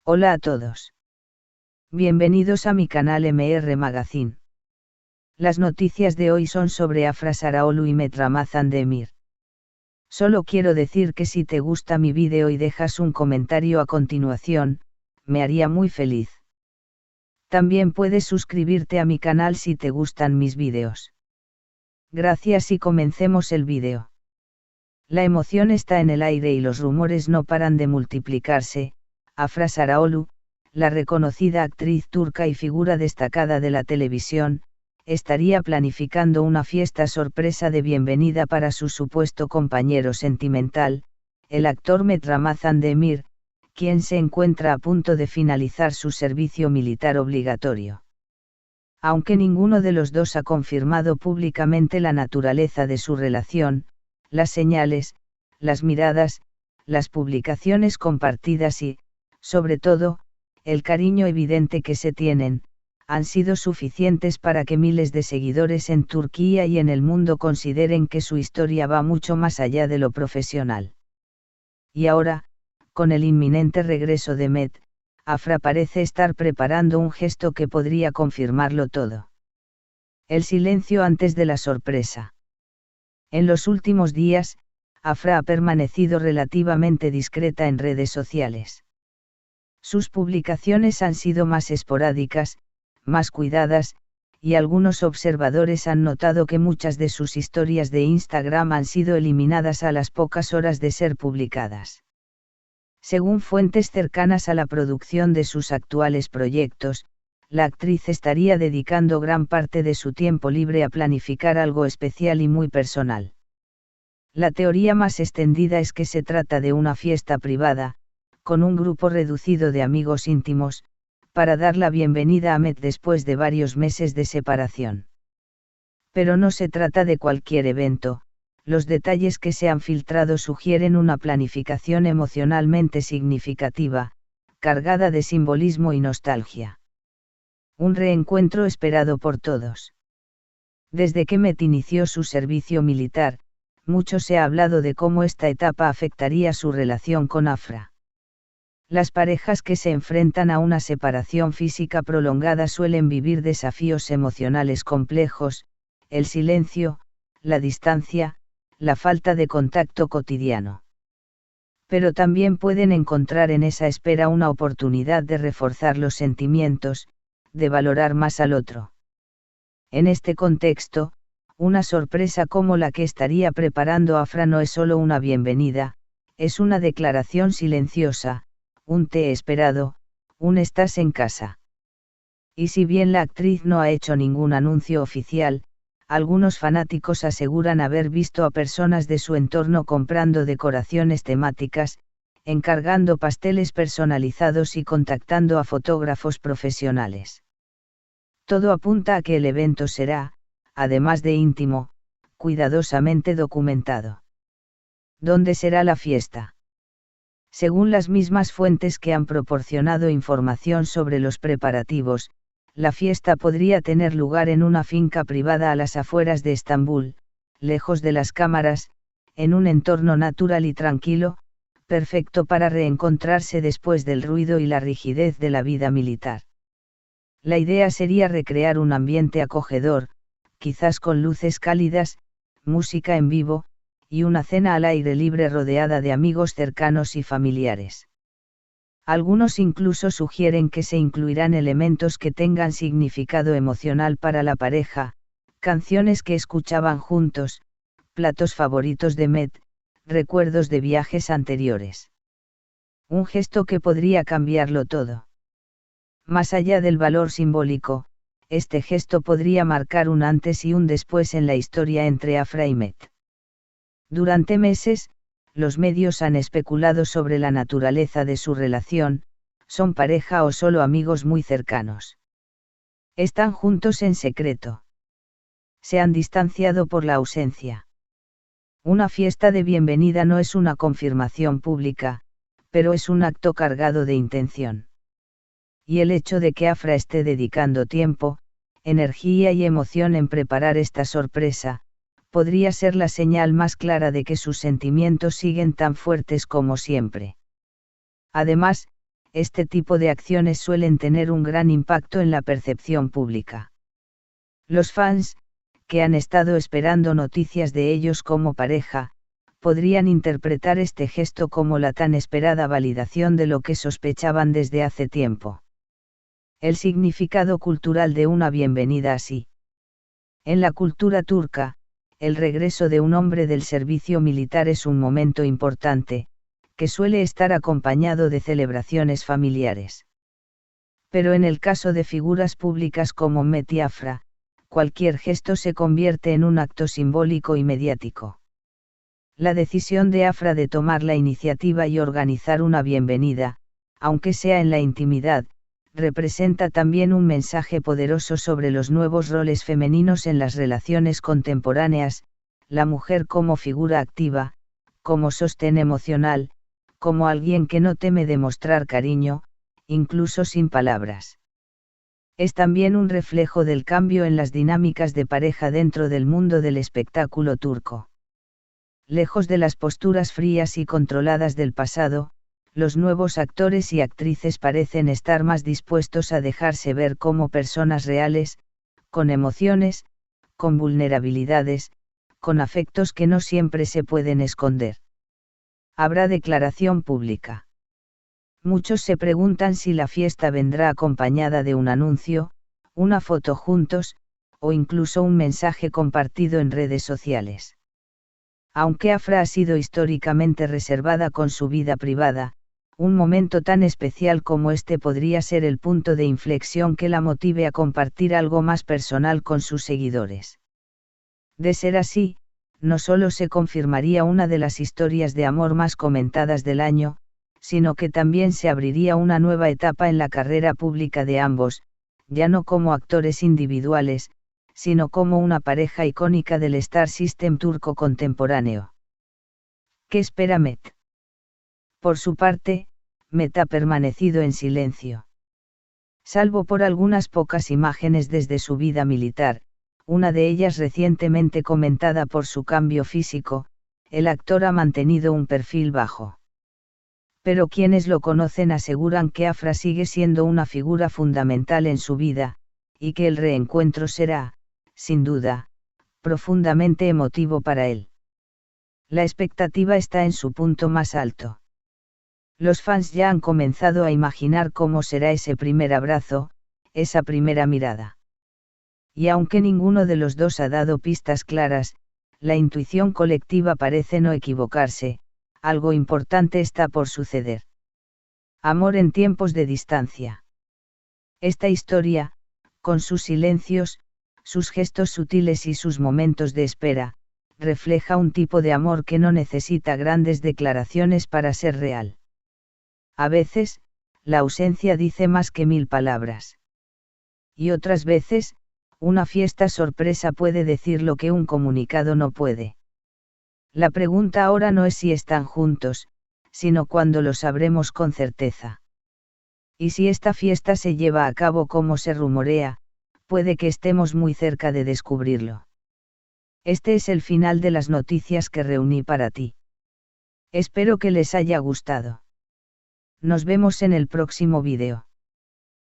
Hola a todos. Bienvenidos a mi canal MR Magazine. Las noticias de hoy son sobre Afra Saraolu y Met Ramazan Demir. Solo quiero decir que si te gusta mi vídeo y dejas un comentario a continuación, me haría muy feliz. También puedes suscribirte a mi canal si te gustan mis vídeos. Gracias y comencemos el vídeo. La emoción está en el aire y los rumores no paran de multiplicarse. Afra Saraolu, la reconocida actriz turca y figura destacada de la televisión, estaría planificando una fiesta sorpresa de bienvenida para su supuesto compañero sentimental, el actor Met Ramazan Demir, quien se encuentra a punto de finalizar su servicio militar obligatorio. Aunque ninguno de los dos ha confirmado públicamente la naturaleza de su relación, las señales, las miradas, las publicaciones compartidas y, sobre todo, el cariño evidente que se tienen, han sido suficientes para que miles de seguidores en Turquía y en el mundo consideren que su historia va mucho más allá de lo profesional. Y ahora, con el inminente regreso de Met, Afra parece estar preparando un gesto que podría confirmarlo todo. El silencio antes de la sorpresa. En los últimos días, Afra ha permanecido relativamente discreta en redes sociales. Sus publicaciones han sido más esporádicas, más cuidadas, y algunos observadores han notado que muchas de sus historias de Instagram han sido eliminadas a las pocas horas de ser publicadas. Según fuentes cercanas a la producción de sus actuales proyectos, la actriz estaría dedicando gran parte de su tiempo libre a planificar algo especial y muy personal. La teoría más extendida es que se trata de una fiesta privada, con un grupo reducido de amigos íntimos, para dar la bienvenida a Met después de varios meses de separación. Pero no se trata de cualquier evento, los detalles que se han filtrado sugieren una planificación emocionalmente significativa, cargada de simbolismo y nostalgia. Un reencuentro esperado por todos. Desde que Met inició su servicio militar, mucho se ha hablado de cómo esta etapa afectaría su relación con Afra. Las parejas que se enfrentan a una separación física prolongada suelen vivir desafíos emocionales complejos, el silencio, la distancia, la falta de contacto cotidiano. Pero también pueden encontrar en esa espera una oportunidad de reforzar los sentimientos, de valorar más al otro. En este contexto, una sorpresa como la que estaría preparando Afra no es solo una bienvenida, es una declaración silenciosa, un te he esperado, un estás en casa. Y si bien la actriz no ha hecho ningún anuncio oficial, algunos fanáticos aseguran haber visto a personas de su entorno comprando decoraciones temáticas, encargando pasteles personalizados y contactando a fotógrafos profesionales. Todo apunta a que el evento será, además de íntimo, cuidadosamente documentado. ¿Dónde será la fiesta? Según las mismas fuentes que han proporcionado información sobre los preparativos, la fiesta podría tener lugar en una finca privada a las afueras de Estambul, lejos de las cámaras, en un entorno natural y tranquilo, perfecto para reencontrarse después del ruido y la rigidez de la vida militar. La idea sería recrear un ambiente acogedor, quizás con luces cálidas, música en vivo, y una cena al aire libre rodeada de amigos cercanos y familiares. Algunos incluso sugieren que se incluirán elementos que tengan significado emocional para la pareja, canciones que escuchaban juntos, platos favoritos de Met, recuerdos de viajes anteriores. Un gesto que podría cambiarlo todo. Más allá del valor simbólico, este gesto podría marcar un antes y un después en la historia entre Afra y Met. Durante meses, los medios han especulado sobre la naturaleza de su relación, son pareja o solo amigos muy cercanos. Están juntos en secreto. Se han distanciado por la ausencia. Una fiesta de bienvenida no es una confirmación pública, pero es un acto cargado de intención. Y el hecho de que Afra esté dedicando tiempo, energía y emoción en preparar esta sorpresa, podría ser la señal más clara de que sus sentimientos siguen tan fuertes como siempre. Además, este tipo de acciones suelen tener un gran impacto en la percepción pública. Los fans, que han estado esperando noticias de ellos como pareja, podrían interpretar este gesto como la tan esperada validación de lo que sospechaban desde hace tiempo. El significado cultural de una bienvenida así. En la cultura turca, el regreso de un hombre del servicio militar es un momento importante, que suele estar acompañado de celebraciones familiares. Pero en el caso de figuras públicas como Mehmet Afra, cualquier gesto se convierte en un acto simbólico y mediático. La decisión de Afra de tomar la iniciativa y organizar una bienvenida, aunque sea en la intimidad, representa también un mensaje poderoso sobre los nuevos roles femeninos en las relaciones contemporáneas, la mujer como figura activa, como sostén emocional, como alguien que no teme demostrar cariño, incluso sin palabras. Es también un reflejo del cambio en las dinámicas de pareja dentro del mundo del espectáculo turco. Lejos de las posturas frías y controladas del pasado, los nuevos actores y actrices parecen estar más dispuestos a dejarse ver como personas reales, con emociones, con vulnerabilidades, con afectos que no siempre se pueden esconder. Habrá declaración pública. Muchos se preguntan si la fiesta vendrá acompañada de un anuncio, una foto juntos, o incluso un mensaje compartido en redes sociales. Aunque Afra ha sido históricamente reservada con su vida privada, un momento tan especial como este podría ser el punto de inflexión que la motive a compartir algo más personal con sus seguidores. De ser así, no solo se confirmaría una de las historias de amor más comentadas del año, sino que también se abriría una nueva etapa en la carrera pública de ambos, ya no como actores individuales, sino como una pareja icónica del Star System turco contemporáneo. ¿Qué espera Mehmet? Por su parte, Mehmet ha permanecido en silencio. Salvo por algunas pocas imágenes desde su vida militar, una de ellas recientemente comentada por su cambio físico, el actor ha mantenido un perfil bajo. Pero quienes lo conocen aseguran que Afra sigue siendo una figura fundamental en su vida, y que el reencuentro será, sin duda, profundamente emotivo para él. La expectativa está en su punto más alto. Los fans ya han comenzado a imaginar cómo será ese primer abrazo, esa primera mirada. Y aunque ninguno de los dos ha dado pistas claras, la intuición colectiva parece no equivocarse, algo importante está por suceder. Amor en tiempos de distancia. Esta historia, con sus silencios, sus gestos sutiles y sus momentos de espera, refleja un tipo de amor que no necesita grandes declaraciones para ser real. A veces, la ausencia dice más que 1000 palabras. Y otras veces, una fiesta sorpresa puede decir lo que un comunicado no puede. La pregunta ahora no es si están juntos, sino cuándo lo sabremos con certeza. Y si esta fiesta se lleva a cabo como se rumorea, puede que estemos muy cerca de descubrirlo. Este es el final de las noticias que reuní para ti. Espero que les haya gustado. Nos vemos en el próximo vídeo.